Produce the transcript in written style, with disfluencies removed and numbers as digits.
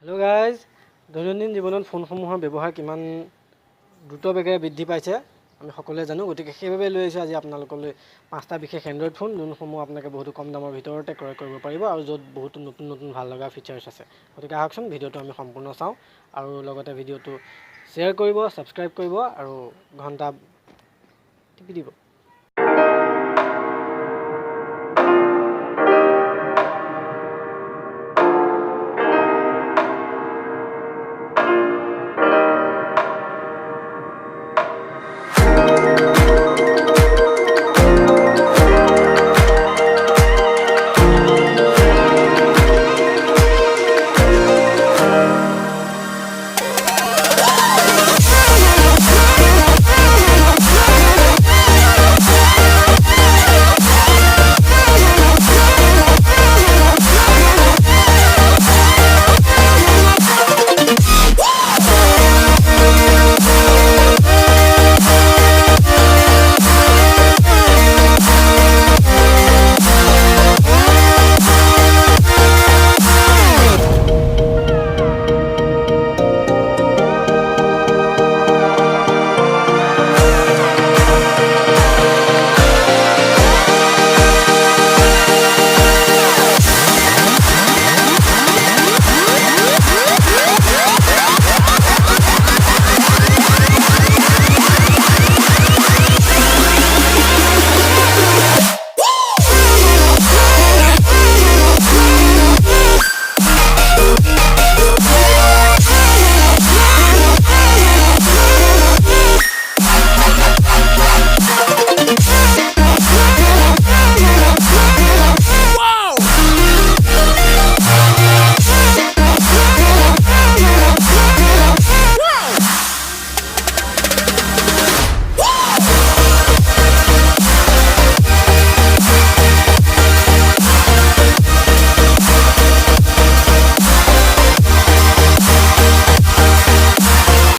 Hello' guys, দৈনন্দিন জীৱনত ফোনসমূহৰ ব্যৱহাৰ কিমান দ্ৰুতবেগেৰে বৃদ্ধি পাইছে আমি সকলোৱে জানো। গতিকে সেইবাবে লৈ আহিছোঁ আজি আপোনালোকলৈ 5টা বিশেষ এণ্ড্ৰইড ফোন, যোনসমূহ আপোনালোকে বহুতো কম দামৰ ভিতৰতে ক্ৰয় কৰিব পাৰিব আৰু য'ত বহুতো নতুন নতুন ভাল লগা ফিচাৰ্ছ আছে। গতিকে আহকচোন ভিডিঅ'টো আমি সম্পূৰ্ণ চাওঁ আৰু লগতে ভিডিঅ'টো শ্বেয়াৰ কৰিব, ছাবস্ক্ৰাইব কৰিব আৰু ঘণ্টা টিপি দিব।